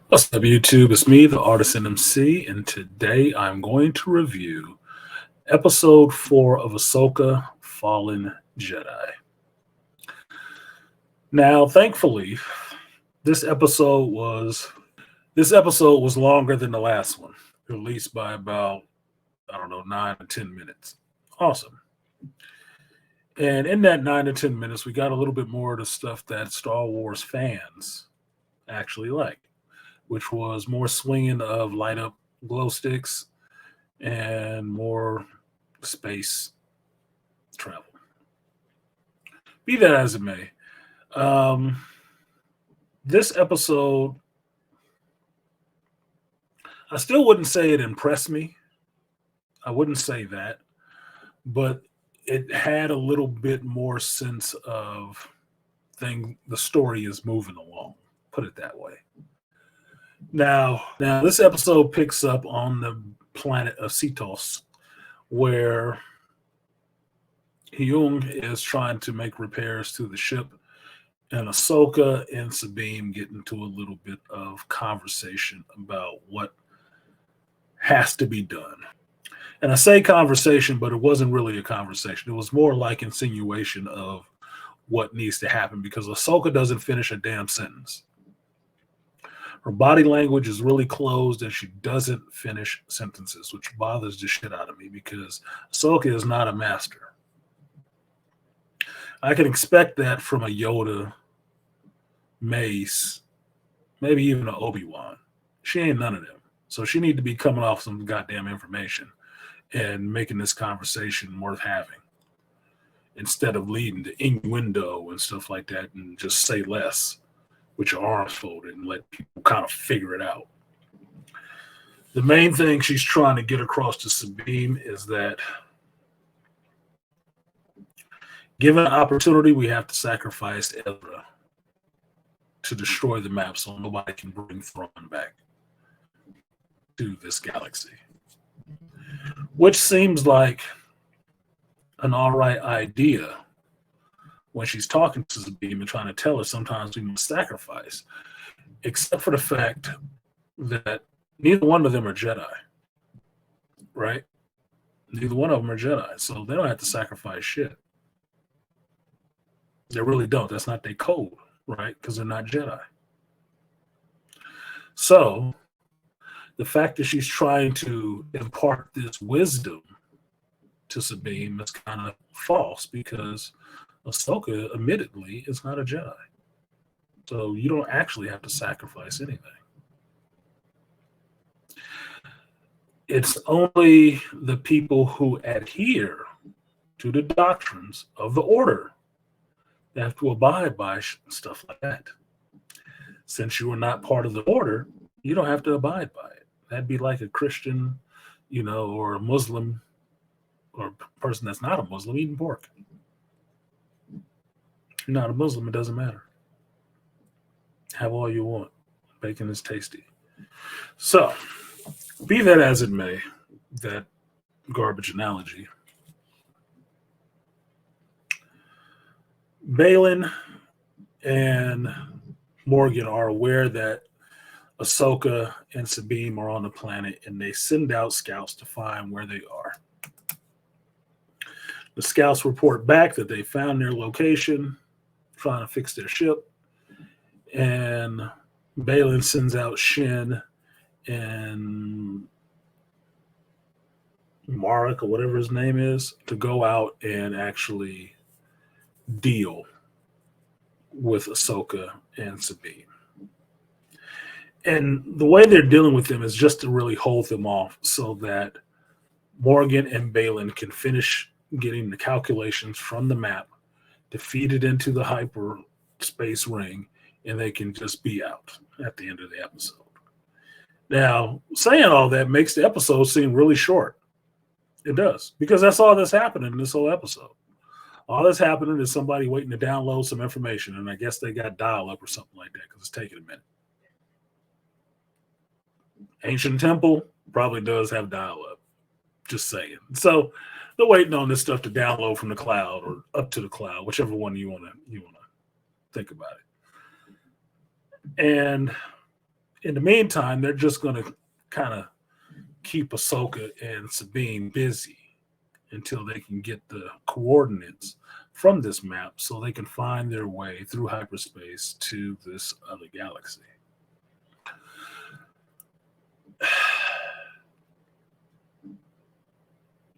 What's up, YouTube? It's me, the Artisan MC, and today I'm going to review episode 4 of Ahsoka Fallen Jedi. Now, thankfully, this episode was this episode was longer than the last one, at least by about, I don't know, 9 to 10 minutes. Awesome. And in that 9 to 10 minutes, we got a little bit more of the stuff that Star Wars fans actually like, which was more swinging of light up glow sticks and more space travel. Be that as it may, um, this episode, I still wouldn't say it impressed me. I wouldn't say that, but it had a little bit more sense of thing. The story is moving along. Put it that way. Now this episode picks up on the planet of Cetos, where Hyung is trying to make repairs to the ship, and Ahsoka and Sabine get into a little bit of conversation about what has to be done. And I say conversation, but it wasn't really a conversation. It was more like insinuation of what needs to happen because Ahsoka doesn't finish a damn sentence. Her body language is really closed and she doesn't finish sentences, which bothers the shit out of me because Ahsoka is not a master. I can expect that from a Yoda, Mace, maybe even an Obi-Wan. She ain't none of them. So she need to be coming off some goddamn information and making this conversation worth having instead of leading to innuendo and stuff like that and just say less with your arms folded and let people kind of figure it out. The main thing she's trying to get across to Sabine is that given an opportunity, we have to sacrifice Ezra to destroy the map so nobody can bring Thrawn back to this galaxy. Which seems like an all right idea when she's talking to Sabine and trying to tell her sometimes we must sacrifice, except for the fact that neither one of them are Jedi, right? Neither one of them are Jedi, so they don't have to sacrifice shit. They really don't. That's not their code, right? Because they're not Jedi. So the fact that she's trying to impart this wisdom to Sabine is kind of false because Ahsoka, admittedly, is not a Jedi. So you don't actually have to sacrifice anything. It's only the people who adhere to the doctrines of the order that have to abide by stuff like that. Since you are not part of the order, you don't have to abide by it. That'd be like a Christian, or a Muslim, or a person that's not a Muslim eating pork. If you're not a Muslim, it doesn't matter. Have all you want. Bacon is tasty. So, be that as it may, that garbage analogy, Balin and Morgan are aware that Ahsoka and Sabine are on the planet, and they send out scouts to find where they are. The scouts report back that they found their location, trying to fix their ship, and Balin sends out Shin and Marek, or whatever his name is, to go out and actually deal with Ahsoka and Sabine. And the way they're dealing with them is just to really hold them off so that Morgan and Balin can finish getting the calculations from the map to feed it into the hyperspace ring, and they can just be out at the end of the episode. Now, saying all that makes the episode seem really short. It does, because that's all that's happening in this whole episode. All that's happening is somebody waiting to download some information, and I guess they got dial-up or something like that because it's taking a minute. Ancient Temple probably does have dial-up. Just saying. So they're waiting on this stuff to download from the cloud or up to the cloud, whichever one you wanna think about it. And In the meantime, they're just going to kind of keep Ahsoka and Sabine busy until they can get the coordinates from this map so they can find their way through hyperspace to this other galaxy.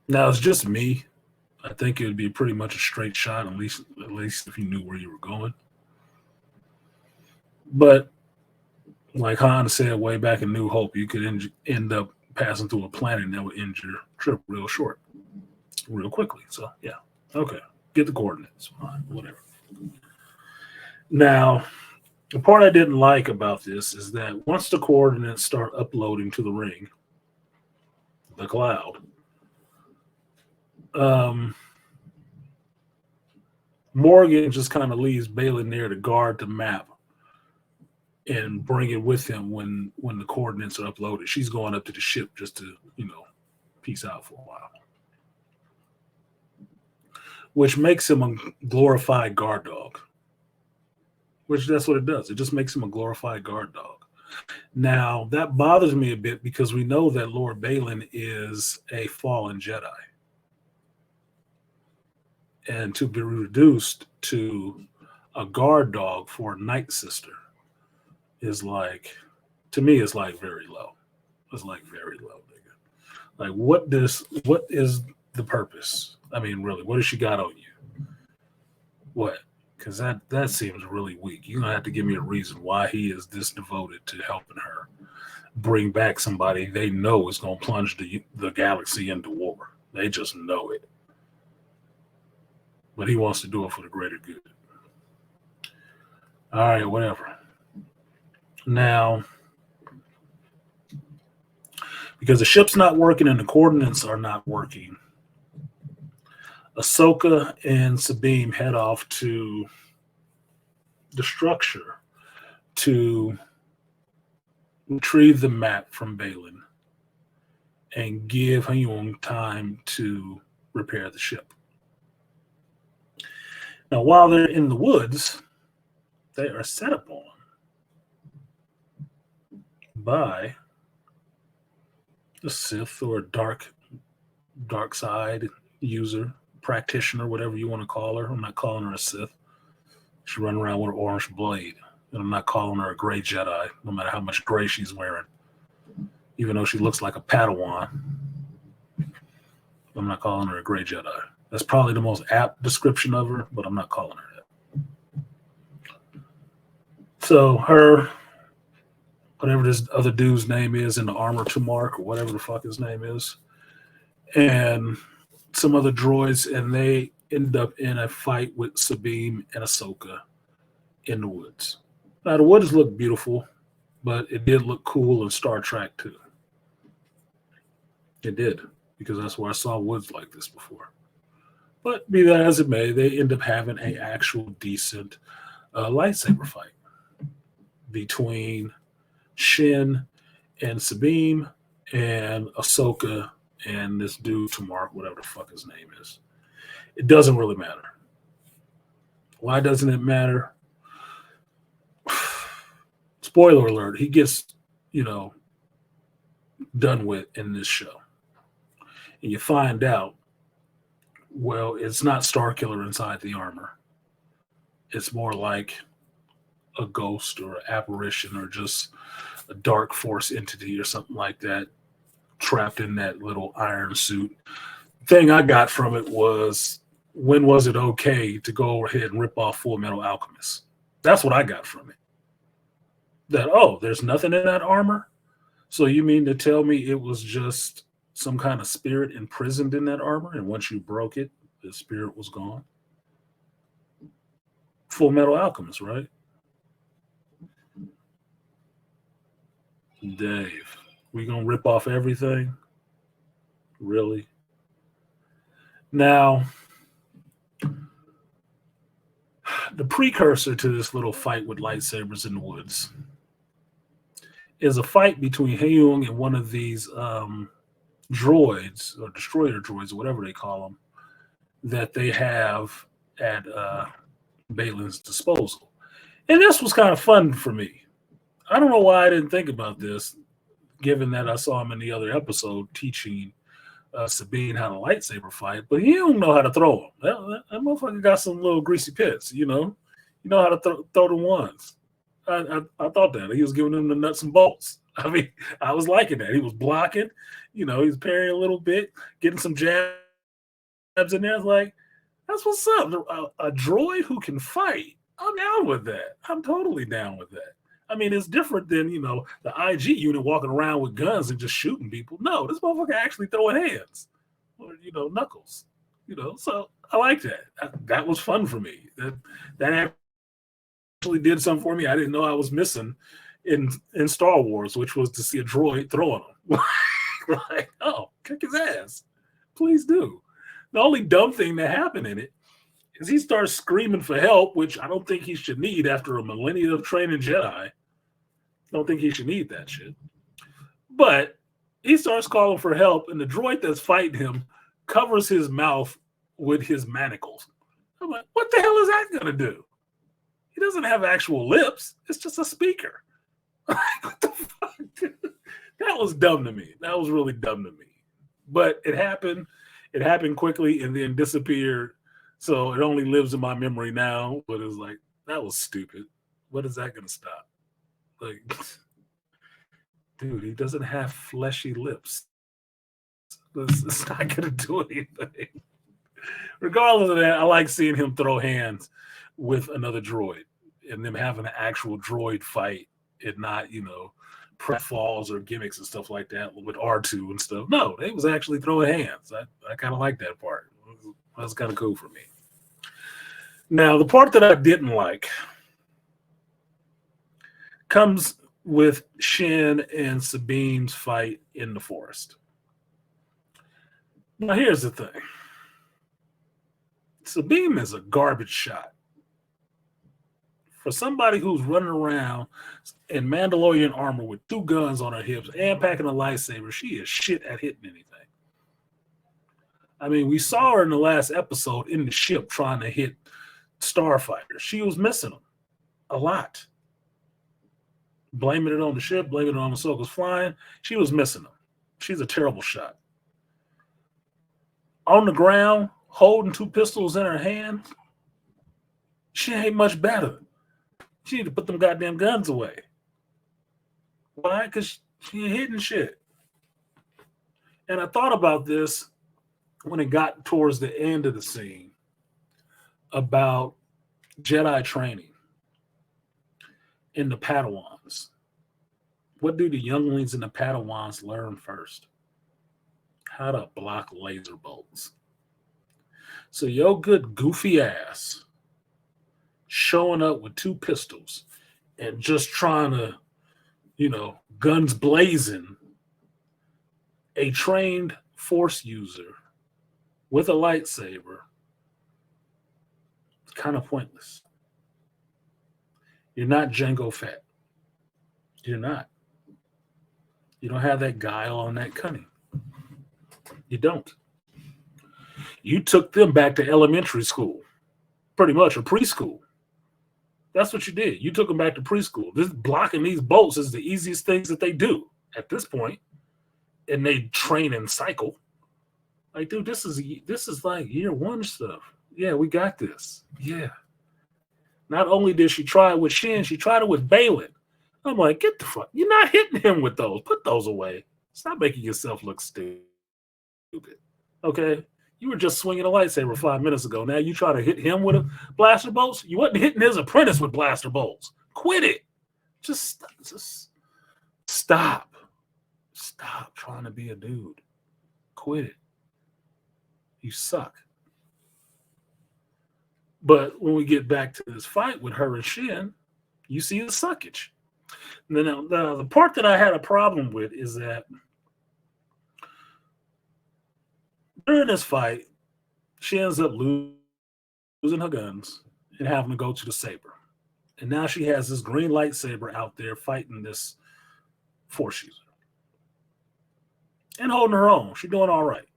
Now, it's just me. I think it would be pretty much a straight shot, at least if you knew where you were going. But like Han said way back in New Hope, you could end up passing through a planet and that would end your trip real short, real quickly. So, yeah. Okay. Get the coordinates. Fine. Whatever. Now, the part I didn't like about this is that once the coordinates start uploading to the ring, the cloud, Morgan just kind of leaves Balin there to guard the map and bring it with him when the coordinates are uploaded. She's going up to the ship just to, peace out for a while. Which makes him a glorified guard dog. Which that's what it does. It just makes him a glorified guard dog. Now, that bothers me a bit because we know that Lord Balin is a fallen Jedi. And to be reduced to a guard dog for a Night Sister is like, to me, it's like very low. It's like very low, nigga. Like, what is the purpose? I mean, really, what has she got on you? What? Because that seems really weak. You're going to have to give me a reason why he is this devoted to helping her bring back somebody they know is going to plunge the galaxy into war. They just know it. But he wants to do it for the greater good. All right, whatever. Now, because the ship's not working and the coordinates are not working, Ahsoka and Sabine head off to the structure to retrieve the map from Balin and give Hyung time to repair the ship. Now, while they're in the woods, they are set upon by a Sith or a dark side user, practitioner, whatever you want to call her. I'm not calling her a Sith. She runs around with an orange blade. And I'm not calling her a gray Jedi, no matter how much gray she's wearing. Even though she looks like a Padawan, I'm not calling her a gray Jedi. That's probably the most apt description of her, but I'm not calling her that. So her, whatever this other dude's name is in the armor to mark, or whatever the fuck his name is, and some other droids, and they end up in a fight with Sabine and Ahsoka in the woods. Now, the woods look beautiful, but it did look cool in Star Trek, too. It did, because that's where I saw woods like this before. But be that as it may, they end up having an actual decent lightsaber fight between Shin and Sabine and Ahsoka and this dude to mark, whatever the fuck his name is. It doesn't really matter. Why doesn't it matter? Spoiler alert, he gets, done with in this show. And you find out, well, it's not Starkiller inside the armor. It's more like a ghost or an apparition or just a dark force entity or something like that trapped in that little iron suit. Thing I got from it was, when was it okay to go ahead and rip off Full Metal Alchemist? That's what I got from it. That, there's nothing in that armor? So you mean to tell me it was just some kind of spirit imprisoned in that armor, and once you broke it, the spirit was gone? Full Metal Alchemist, right? Dave, we gonna rip off everything? Really? Now, the precursor to this little fight with lightsabers in the woods is a fight between Hyung and one of these droids, or destroyer droids, or whatever they call them, that they have at Balin's disposal. And this was kind of fun for me. I don't know why I didn't think about this, given that I saw him in the other episode teaching Sabine how to lightsaber fight, but he don't know how to throw them. That motherfucker got some little greasy pits, you know. You know how to throw the ones. I thought that he was giving them the nuts and bolts. I mean, I was liking that. He was blocking, you know, he was parrying a little bit, getting some jabs in there. It's like, that's what's up. A droid who can fight. I'm down with that. I'm totally down with that. I mean, it's different than, you know, the IG unit walking around with guns and just shooting people. No, this motherfucker actually throwing hands or, you know, knuckles. You know, so I like that. That was fun for me. That actually did something for me I didn't know I was missing in Star Wars, which was to see a droid throwing him. Like, oh, kick his ass. Please do. The only dumb thing that happened in it is he starts screaming for help, which I don't think he should need after a millennia of training Jedi. I don't think he should need that shit. But he starts calling for help, and the droid that's fighting him covers his mouth with his manacles. I'm like, what the hell is that going to do? He doesn't have actual lips. It's just a speaker. What the fuck? That was dumb to me. That was really dumb to me. But it happened. It happened quickly and then disappeared. So it only lives in my memory now. But it was like, that was stupid. What is that going to stop? Like, dude, he doesn't have fleshy lips. It's not going to do anything. Regardless of that, I like seeing him throw hands with another droid and them having an actual droid fight and not, you know, prep falls or gimmicks and stuff like that with R2 and stuff. No, they was actually throwing hands. I kind of like that part. That was kind of cool for me. Now, the part that I didn't like comes with Shin and Sabine's fight in the forest. Now, here's the thing. Sabine is a garbage shot. For somebody who's running around in Mandalorian armor with 2 guns on her hips and packing a lightsaber, she is shit at hitting anything. I mean, we saw her in the last episode in the ship trying to hit starfighters. She was missing them a lot. Blaming it on the ship, blaming it on Ahsoka's flying. She was missing them. She's a terrible shot. On the ground, holding 2 pistols in her hand, she ain't much better. She need to put them goddamn guns away. Why? Because she ain't hitting shit. And I thought about this when it got towards the end of the scene about Jedi training in the Padawans. What do the younglings and the Padawans learn first? How to block laser bolts. So your good goofy ass showing up with 2 pistols and just trying to, you know, guns blazing, a trained force user with a lightsaber, it's kind of pointless. You're not Jango Fett. You're not. You don't have that guile on that cunning. You don't. You took them back to elementary school, pretty much, or preschool. That's what you did. You took them back to preschool. This blocking these bolts is the easiest things that they do at this point, and they train and cycle. Like, dude, this is like year 1 stuff. Yeah, we got this. Yeah. Not only did she try it with Shin, she tried it with Balin. I'm like, get the fuck. You're not hitting him with those. Put those away. Stop making yourself look stupid. Okay? You were just swinging a lightsaber 5 minutes ago. Now you try to hit him with a blaster bolts? You wasn't hitting his apprentice with blaster bolts. Quit it. Just stop. Stop trying to be a dude. Quit it. You suck. But when we get back to this fight with her and Shin, you see the suckage. Now, the part that I had a problem with is that during this fight, she ends up losing her guns and having to go to the saber. And now she has this green lightsaber out there fighting this force user. And holding her own. She's doing all right.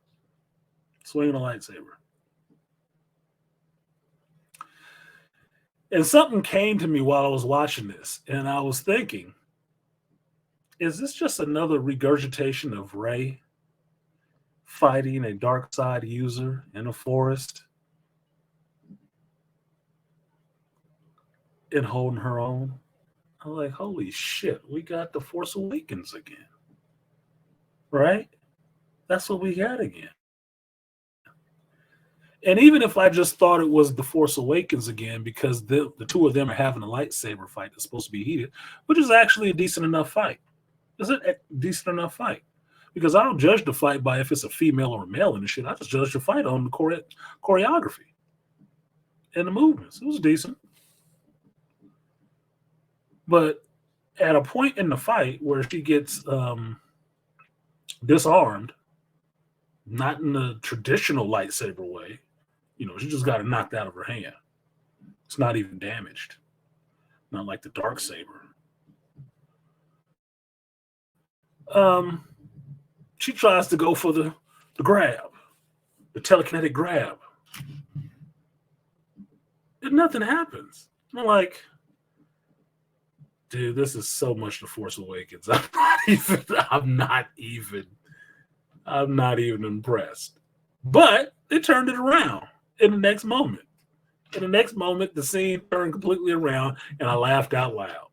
Swinging a lightsaber. And something came to me while I was watching this. And I was thinking, is this just another regurgitation of Rey fighting a dark side user in a forest and holding her own? I'm like, holy shit, we got the Force Awakens again, right? That's what we got again. And even if I just thought it was the Force Awakens again, because the two of them are having a lightsaber fight that's supposed to be heated, which is actually a decent enough fight. It's a decent enough fight. Because I don't judge the fight by if it's a female or a male and shit. I just judge the fight on the choreography and the movements. It was decent. But at a point in the fight where she gets disarmed, not in the traditional lightsaber way, she just got it knocked out of her hand. It's not even damaged. Not like the dark saber. She tries to go for the grab, the telekinetic grab. And nothing happens. I'm like, dude, this is so much the Force Awakens. I'm not even impressed. But they turned it around in the next moment. In the next moment, the scene turned completely around, and I laughed out loud.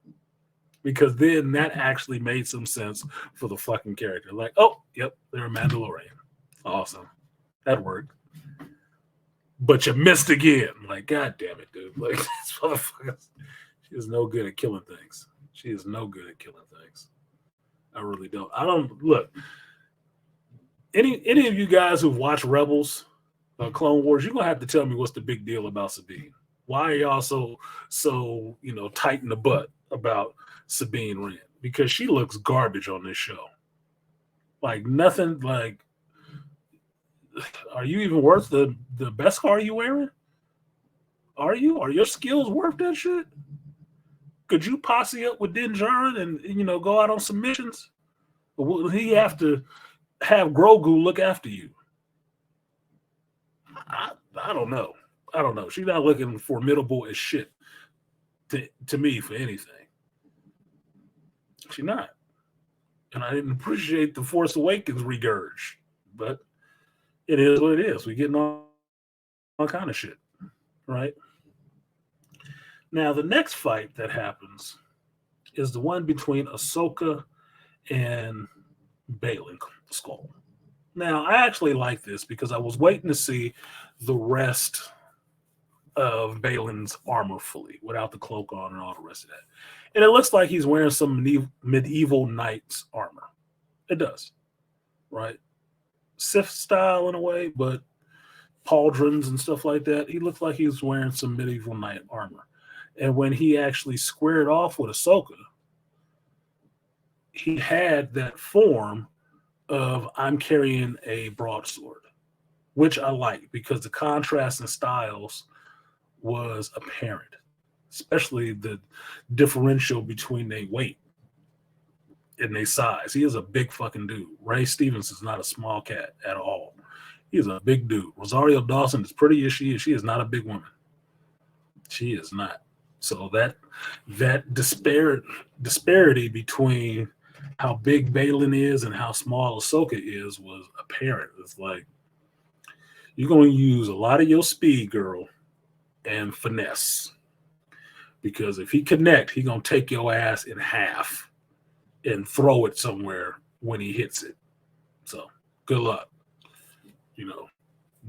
Because then that actually made some sense for the fucking character. Like, oh, yep, they're a Mandalorian. Awesome. That worked. But you missed again. Like, god damn it, dude. Like, this motherfucker, she is no good at killing things. She is no good at killing things. I really don't. I don't, look, any of you guys who've watched Rebels, Clone Wars, you're going to have to tell me what's the big deal about Sabine. Why are y'all so tight in the butt about Sabine Wren? Because she looks garbage on this show. Like nothing. Like, are you even worth the best car you wearing? Are you? Are your skills worth that shit? Could you posse up with Din Djarin and go out on some missions? Or will he have to have Grogu look after you? I don't know. I don't know. She's not looking formidable as shit to me for anything. She's not. And I didn't appreciate the Force Awakens regurge, but it is what it is. We're getting all kind of shit, right? Now, the next fight that happens is the one between Ahsoka and Baylan Skoll. Now, I actually like this because I was waiting to see the rest of Baylan's armor fully, without the cloak on and all the rest of that. And it looks like he's wearing some medieval knight's armor. It does, right? Sith style in a way, but pauldrons and stuff like that. He looked like he was wearing some medieval knight armor. And when he actually squared off with Ahsoka, he had that form of I'm carrying a broadsword, which I like because the contrast in styles was apparent, especially the differential between their weight and their size. He is a big fucking dude. Ray Stevens is not a small cat at all. He is a big dude. Rosario Dawson, as pretty as she is not a big woman. She is not. So that disparity between how big Baylan is and how small Ahsoka is was apparent. It's like you're going to use a lot of your speed, girl, and finesse. Because if he connect, he going to take your ass in half and throw it somewhere when he hits it. So good luck.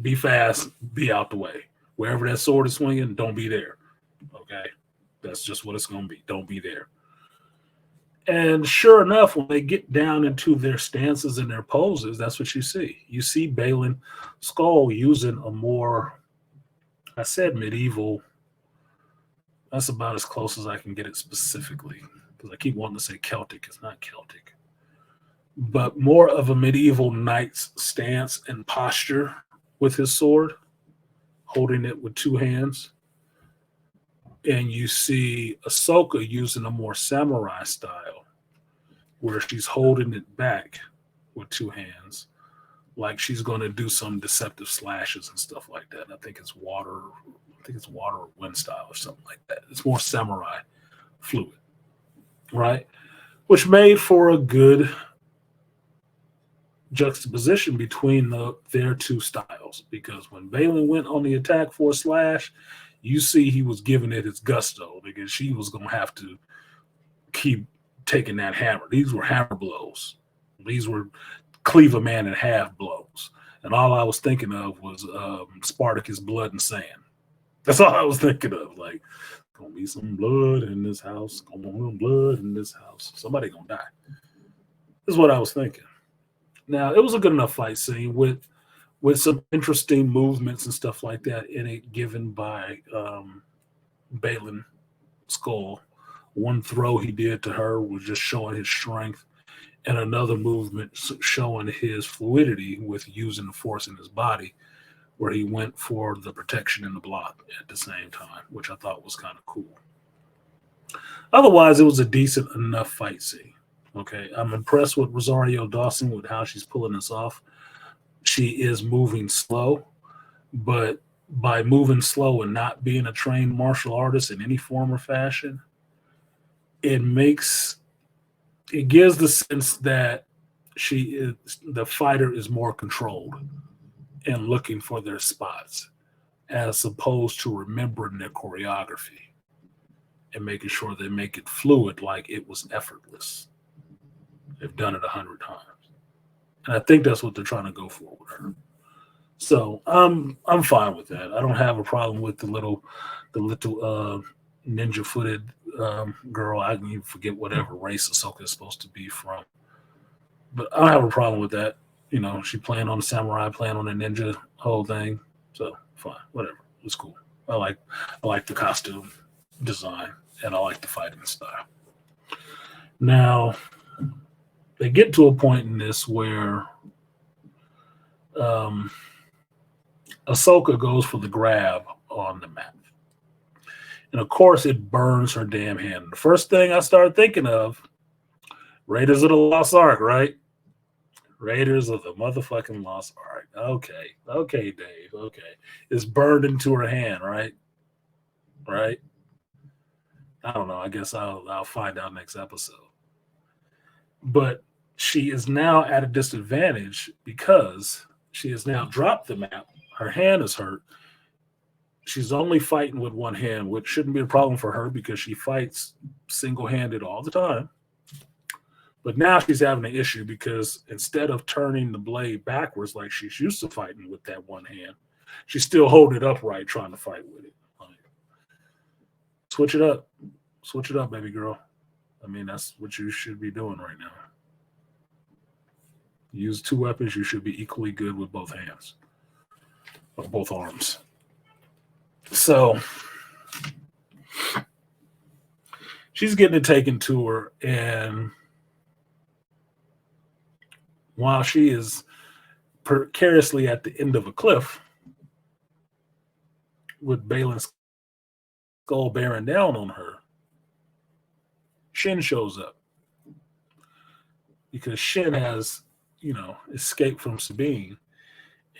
Be fast, be out the way. Wherever that sword is swinging, don't be there. Okay? That's just what it's going to be. Don't be there. And sure enough, when they get down into their stances and their poses, that's what you see. You see Baylan Skoll using a more, I said medieval. That's about as close as I can get it specifically. Because I keep wanting to say Celtic. It's not Celtic. But more of a medieval knight's stance and posture with his sword, holding it with two hands. And you see Ahsoka using a more samurai style, where she's holding it back with two hands, like she's going to do some deceptive slashes and stuff like that. And I think it's water or wind style or something like that. It's more samurai fluid, right? which made for a good juxtaposition between their two styles. Because when Balin went on the attack for a slash, you see he was giving it his gusto because she was going to have to keep taking that hammer. These were hammer blows. These were cleave a man in half blows. And all I was thinking of was Spartacus Blood and Sand. That's all I was thinking of. Like, gonna be some blood in this house. Gonna be some blood in this house. Somebody gonna die. This is what I was thinking. Now, it was a good enough fight scene with some interesting movements and stuff like that in it, given by Balin Skull. One throw he did to her was just showing his strength, and another movement showing his fluidity with using the force in his body, where he went for the protection and the block at the same time, which I thought was kind of cool. Otherwise, it was a decent enough fight scene. Okay, I'm impressed with Rosario Dawson with how she's pulling this off. She is moving slow, but by moving slow and not being a trained martial artist in any form or fashion, it gives the sense that the fighter is more controlled and looking for their spots, as opposed to remembering their choreography and making sure they make it fluid, like it was effortless. They've done it 100 times, and I think that's what they're trying to go for with her. So I'm fine with that. I don't have a problem with the little ninja-footed girl. I can even forget whatever race Ahsoka is supposed to be from, but I don't have a problem with that. You know, she playing on the samurai, playing on the ninja whole thing. So fine, whatever. It's cool. I like the costume design, and I like the fighting style. Now, they get to a point in this where Ahsoka goes for the grab on the map. And of course, it burns her damn hand. The first thing I started thinking of, Raiders of the Lost Ark, right? Raiders of the motherfucking Lost Ark. Okay, Dave. Okay, it's burned into her hand, right? Right? I don't know. I guess I'll find out next episode. But she is now at a disadvantage because she has now dropped the map. Her hand is hurt. She's only fighting with one hand, which shouldn't be a problem for her because she fights single-handed all the time. But now she's having an issue because instead of turning the blade backwards like she's used to fighting with that one hand, she's still holding it upright trying to fight with it. Like, switch it up. Switch it up, baby girl. I mean, that's what you should be doing right now. Use two weapons, you should be equally good with both hands or both arms. So she's getting it taken to her, and while she is precariously at the end of a cliff with Balin's skull bearing down on her, Shin shows up because Shin has, escaped from Sabine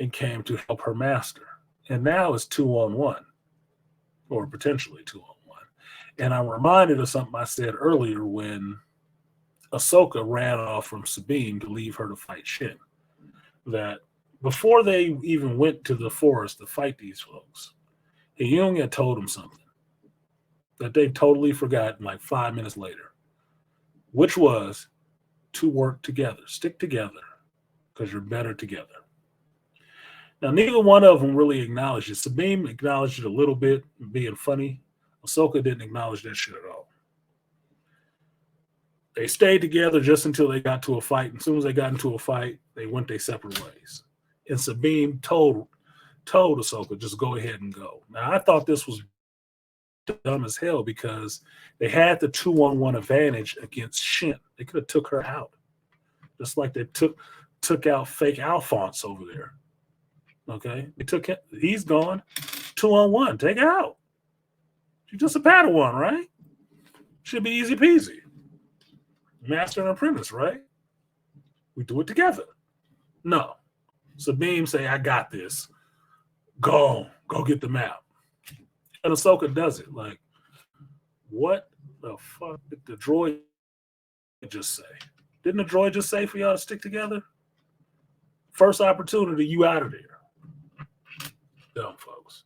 and came to help her master. And now it's 2-on-1, or potentially 2-on-1. And I'm reminded of something I said earlier when Ahsoka ran off from Sabine to leave her to fight Shin. That before they even went to the forest to fight these folks, Jung had told them something that they totally forgot like 5 minutes later, which was to work together, stick together, because you're better together. Now, neither one of them really acknowledged it. Sabine acknowledged it a little bit, being funny. Ahsoka didn't acknowledge that shit at all. They stayed together just until they got to a fight. And as soon as they got into a fight, they went their separate ways. And Sabine told Ahsoka, just go ahead and go. Now, I thought this was dumb as hell because they had the 2-on-1 advantage against Shin. They could have took her out. Just like they took out fake Alphonse over there. Okay? They took him. He's gone. 2-on-1. Take her out. She's just a Padawan, right? Should be easy peasy. Master and apprentice, right? We do it together. No. Sabine say, I got this. Go get the map. And Ahsoka does it. Like, what the fuck did the droid just say? Didn't the droid just say for y'all to stick together? First opportunity, you out of there. Dumb folks.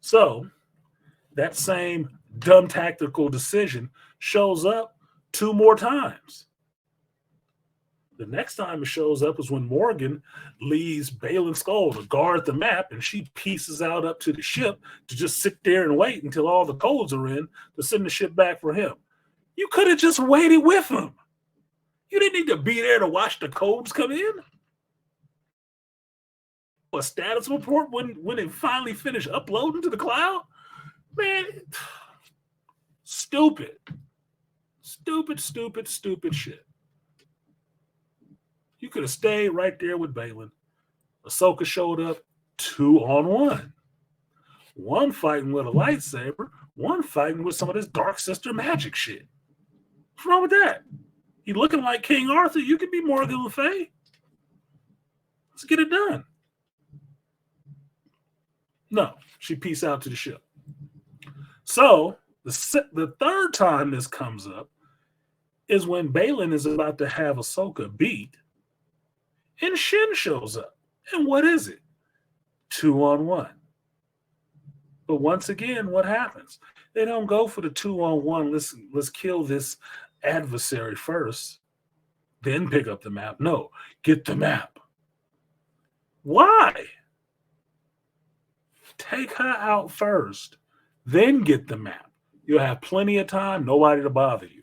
So that same dumb tactical decision shows up 2 more times. The next time it shows up is when Morgan leaves Baylan Skoll to guard the map, and she pieces out up to the ship to just sit there and wait until all the codes are in to send the ship back for him. You could have just waited with him. You didn't need to be there to watch the codes come in. A status report when it finally finished uploading to the cloud? Man, stupid. Stupid shit. You could have stayed right there with Baylan. Ahsoka showed up 2-on-1. One fighting with a lightsaber, one fighting with some of this Dark Sister magic shit. What's wrong with that? You looking like King Arthur, you can be Morgan Le Fay. Let's get it done. No, she peaced out to the ship. So the third time this comes up is when Baylan is about to have Ahsoka beat, and Shin shows up. And what is it? 2-on-1. But once again, what happens? They don't go for the 2-on-1. Let's kill this adversary first, then pick up the map. No, get the map. Why? Take her out first, then get the map. You'll have plenty of time, nobody to bother you.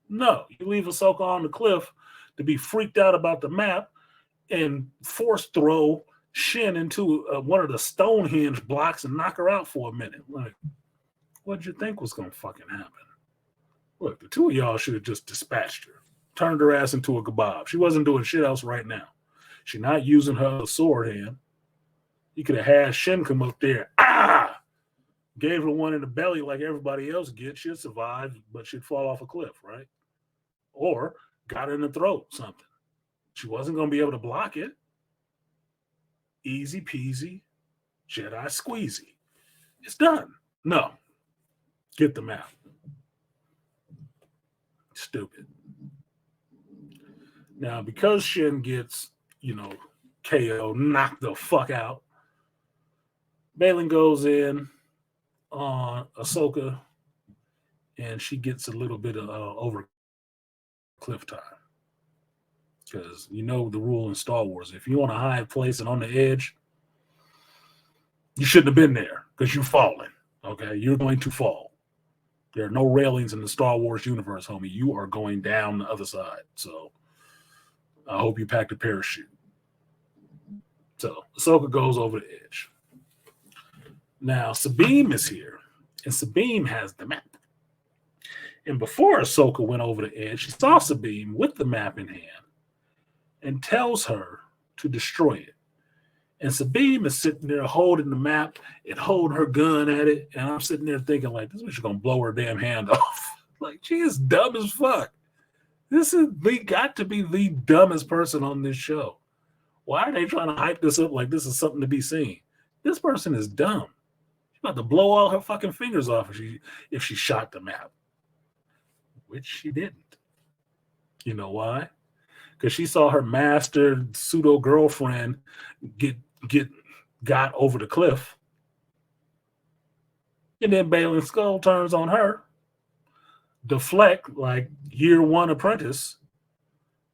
No, you leave Ahsoka on the cliff to be freaked out about the map and force throw Shin into one of the Stonehenge blocks and knock her out for a minute. Like, what'd you think was going to fucking happen? Look, the two of y'all should have just dispatched her, turned her ass into a kebab. She wasn't doing shit else right now. She's not using her sword hand. You could have had Shin come up there, gave her one in the belly like everybody else gets. She'd survive, but she'd fall off a cliff, right? Or got her in the throat, something. She wasn't going to be able to block it. Easy peasy, Jedi squeezy. It's done. No. Get the map. Stupid. Now, because Shin gets, KO, knocked the fuck out, Baylan goes in on Ahsoka, and she gets a little bit of over cliff time. Because the rule in Star Wars, if you're on a high place and on the edge, you shouldn't have been there because you're falling. Okay? You're going to fall. There are no railings in the Star Wars universe, homie. You are going down the other side. So I hope you packed a parachute. So Ahsoka goes over the edge. Now, Sabine is here, and Sabine has the map. And before Ahsoka went over the edge, she saw Sabine with the map in hand and tells her to destroy it. And Sabine is sitting there holding the map and holding her gun at it. And I'm sitting there thinking, like, this bitch is going to blow her damn hand off. Like, she is dumb as fuck. Got to be the dumbest person on this show. Why are they trying to hype this up like this is something to be seen? This person is dumb. She's about to blow all her fucking fingers off if she shot the map. Which she didn't. You know why? Because she saw her master pseudo girlfriend got over the cliff. And then Baylan Skoll turns on her, deflect like year one apprentice,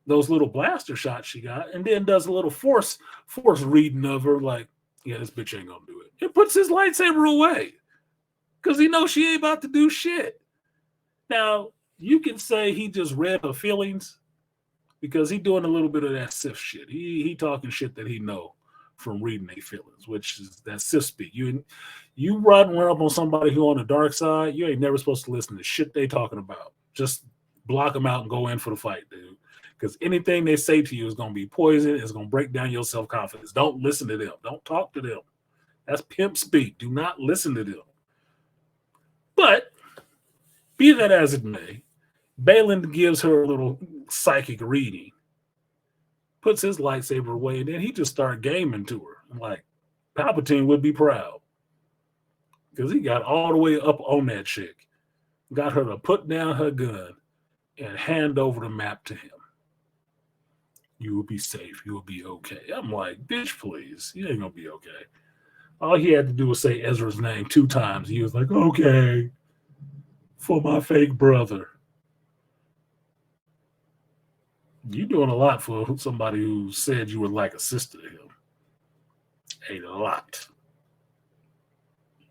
those little blaster shots she got, and then does a little force reading of her, like, yeah, this bitch ain't gonna do it. It puts his lightsaber away. Because he knows she ain't about to do shit. Now, you can say he just read her feelings, because he doing a little bit of that Sith shit. He talking shit that he know from reading their feelings, which is that Sith speak. You riding up on somebody who on the dark side, you ain't never supposed to listen to shit they talking about. Just block them out and go in for the fight, dude. Because anything they say to you is going to be poison. It's going to break down your self-confidence. Don't listen to them. Don't talk to them. That's pimp speak. Do not listen to them. But be that as it may, Baylan gives her a little psychic reading, puts his lightsaber away, and then he just started gaming to her. I'm like, Palpatine would be proud because he got all the way up on that chick. got her to put down her gun and hand over the map to him. You will be safe. You will be okay. I'm like, bitch, please. You ain't gonna be okay. All he had to do was say Ezra's name 2 times. He was like, okay, for my fake brother. You doing a lot for somebody who said you were like a sister to him. A lot.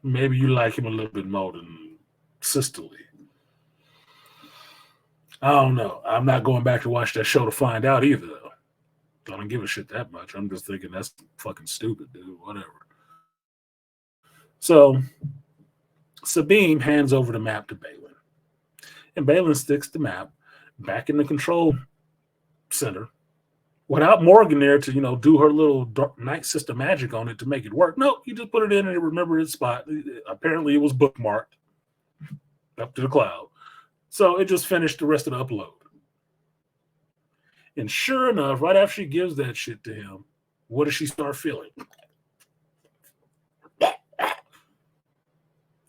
Maybe you like him a little bit more than sisterly. I don't know. I'm not going back to watch that show to find out either, though. I don't give a shit that much. I'm just thinking that's fucking stupid, dude. Whatever. So Sabine hands over the map to Balin. And Balin sticks the map back in the control center without Morgan there to, do her little Night Sister magic on it to make it work. No, you just put it in and it remembered its spot. Apparently it was bookmarked up to the cloud. So it just finished the rest of the upload. And sure enough, right after she gives that shit to him, what does she start feeling?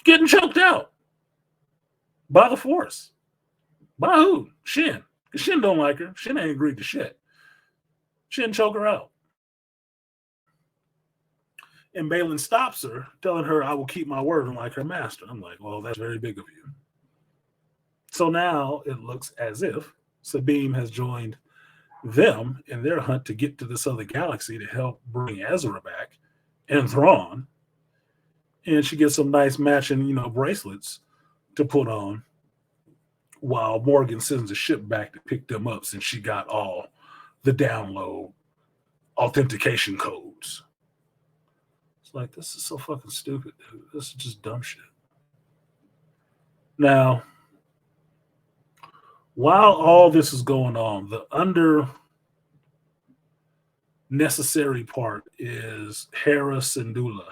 Getting choked out by the Force. By who? Shin. Because Shin don't like her. Shin ain't agreed to shit. Shin choke her out. And Balin stops her, telling her, I will keep my word and like her master. I'm like, well, that's very big of you. So now it looks as if Sabine has joined them in their hunt to get to this other galaxy to help bring Ezra back and Thrawn. And she gets some nice matching, bracelets to put on while Morgan sends a ship back to pick them up since she got all the download authentication codes. It's like, this is so fucking stupid, dude. This is just dumb shit. Now, while all this is going on, the necessary part is Hera Syndulla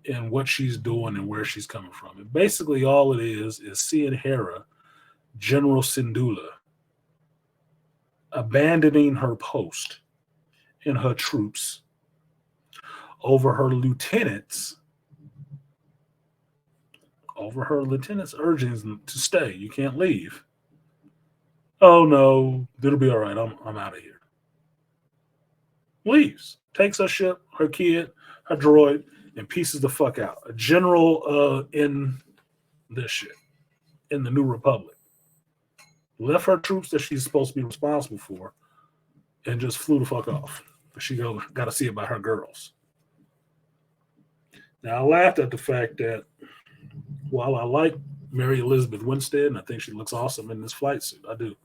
and what she's doing and where she's coming from. And basically all it is seeing Hera, General Syndulla, abandoning her post and her troops over her lieutenants' urgings to stay. You can't leave. Oh no, it'll be all right. I'm out of here. Leaves, takes her ship, her kid, her droid, and pieces the fuck out. A general in this shit, in the New Republic, left her troops that she's supposed to be responsible for, and just flew the fuck off. She got to see about her girls. Now I laughed at the fact that while I like Mary Elizabeth Winstead, and I think she looks awesome in this flight suit, I do.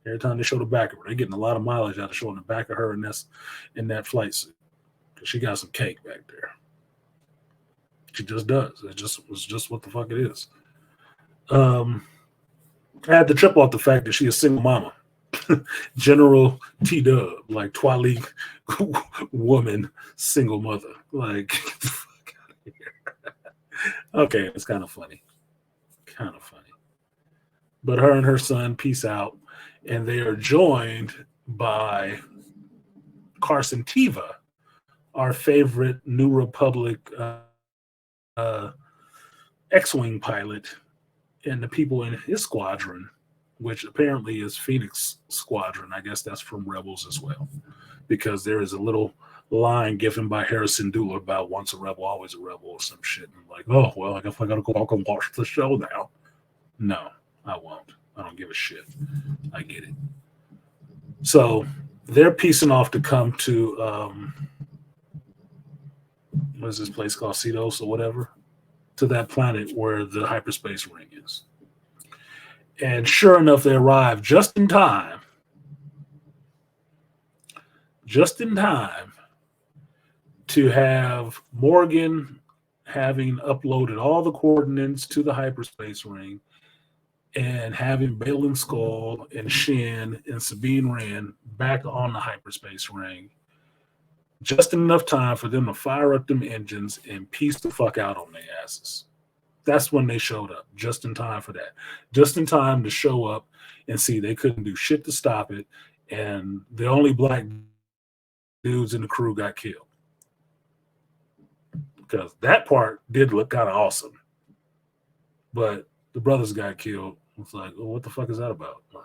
Every time they show the back of her, they're getting a lot of mileage out of showing the back of her in that flight suit. Because she got some cake back there. She just does. It's just what the fuck it is. I had to trip off the fact that she's a single mama. General T-Dub, like Twilight woman, single mother. Like, get the fuck out of here. Okay, it's kind of funny. But her and her son, peace out. And they are joined by Carson Teva, our favorite New Republic X-Wing pilot, and the people in his squadron, which apparently is Phoenix Squadron. I guess that's from Rebels as well, because there is a little line given by Hera Syndulla about once a rebel, always a rebel, or some shit. And like, oh, well, I guess I gotta go back and watch the show now. No, I won't. I don't give a shit. I get it. So they're piecing off to come to what is this place called, Cedos or whatever, to that planet where the hyperspace ring is. And sure enough, they arrive just in time to have Morgan having uploaded all the coordinates to the hyperspace ring and having Balin Skull and Shin and Sabine Wren back on the hyperspace ring. Just enough time for them to fire up them engines and piece the fuck out on their asses. That's when they showed up, just in time for that. Just in time to show up and see they couldn't do shit to stop it, and the only black dudes in the crew got killed. Because that part did look kind of awesome. But the brothers got killed. It's like, well, what the fuck is that about? Like,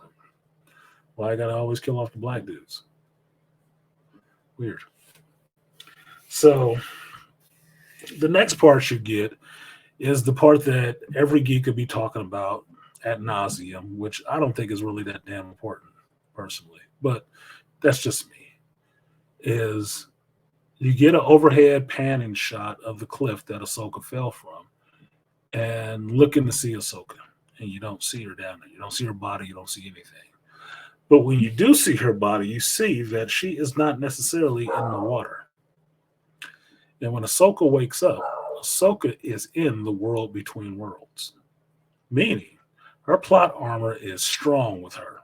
why I gotta always kill off the black dudes? Weird. So the next part you get is the part that every geek could be talking about ad nauseum, which I don't think is really that damn important personally, but that's just me. Is you get an overhead panning shot of the cliff that Ahsoka fell from, and looking to see Ahsoka, and you don't see her down there. You don't see her body. You don't see anything. But when you do see her body, you see that she is not necessarily in the water. And when Ahsoka wakes up, Ahsoka is in the world between worlds, meaning her plot armor is strong with her.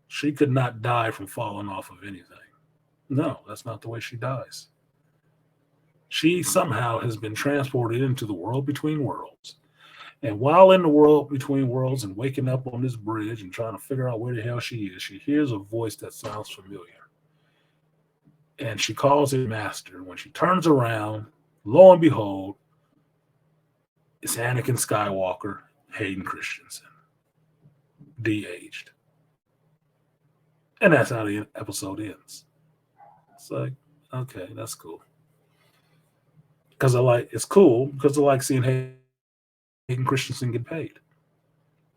She could not die from falling off of anything. No, that's not the way she dies. She somehow has been transported into the world between worlds. And while in the world between worlds and waking up on this bridge and trying to figure out where the hell she is, she hears a voice that sounds familiar. And she calls it Master. When she turns around, lo and behold, it's Anakin Skywalker, Hayden Christensen, de-aged. And that's how the episode ends. It's like, okay, that's cool. Because it's cool because I like seeing Hayden Christensen get paid.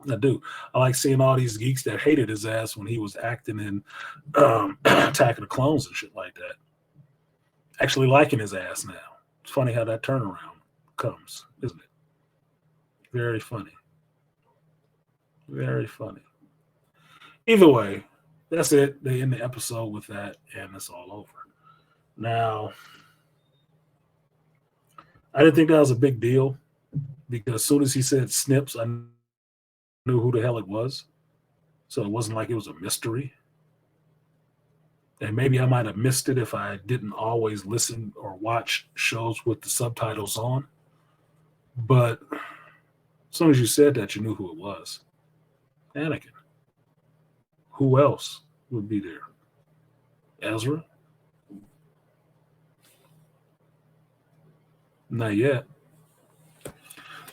I do. I like seeing all these geeks that hated his ass when he was acting in Attack of the Clones and shit like that. Actually liking his ass now. It's funny how that turnaround comes, isn't it? Very funny. Very funny. Either way, that's it. They end the episode with that, and it's all over. Now, I didn't think that was a big deal because as soon as he said Snips, I knew who the hell it was. So it wasn't like it was a mystery. And maybe I might have missed it if I didn't always listen or watch shows with the subtitles on. But as soon as you said that, you knew who it was. Anakin. Who else would be there? Ezra? Not yet.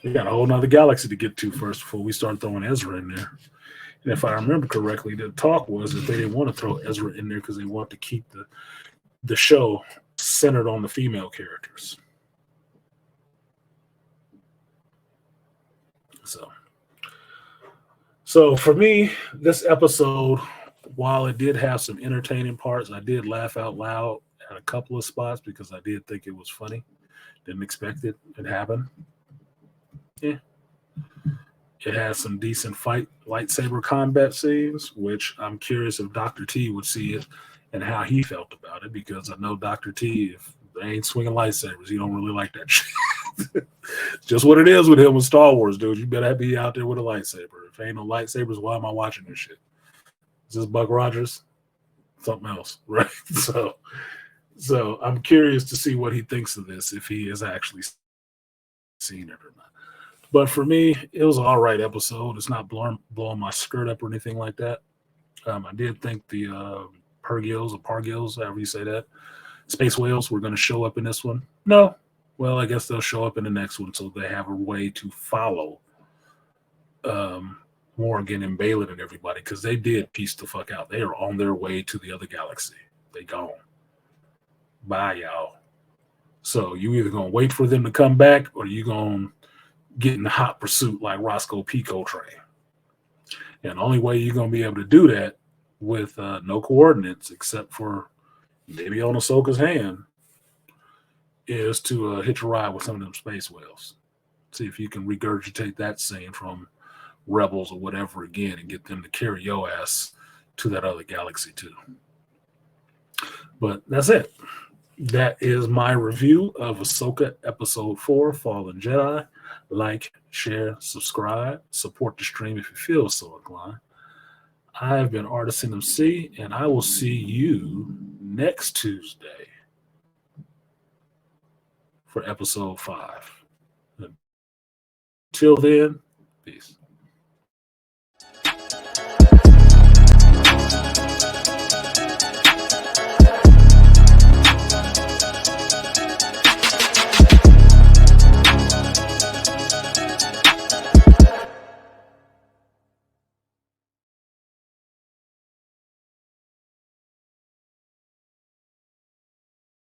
We got a whole nother galaxy to get to first before we start throwing Ezra in there. And if I remember correctly, the talk was that they didn't want to throw Ezra in there because they want to keep the show centered on the female characters. So for me, this episode, while it did have some entertaining parts, I did laugh out loud at a couple of spots because I did think it was funny. Didn't expect it. It happened. Yeah. It has some decent lightsaber combat scenes, which I'm curious if Dr. T would see it and how he felt about it, because I know Dr. T, if they ain't swinging lightsabers, he don't really like that shit. Just what it is with him with Star Wars, dude. You better be out there with a lightsaber. If ain't no lightsabers, why am I watching this shit? Is this Buck Rogers? Something else, right? So I'm curious to see what he thinks of this, if he has actually seen it or not. But for me, it was an all right episode. It's not blowing my skirt up or anything like that. I did think the Purgils or Pargils, however you say that, space whales were going to show up in this one. No. Well, I guess they'll show up in the next one, so they have a way to follow Morgan and Balin and everybody, because they did piece the fuck out. They are on their way to the other galaxy. They gone. Bye, y'all. So you either going to wait for them to come back, or you going to get in the hot pursuit like Roscoe P. Coltrane. And the only way you're going to be able to do that with no coordinates, except for maybe on Ahsoka's hand, is to hitch a ride with some of them space whales. See if you can regurgitate that scene from Rebels or whatever again and get them to carry your ass to that other galaxy too. But that's it. That is my review of Ahsoka Episode 4, Fallen Jedi. Like, share, subscribe, support the stream if you feel so inclined. I have been artisanmc, and I will see you next Tuesday for Episode 5. Until then, peace.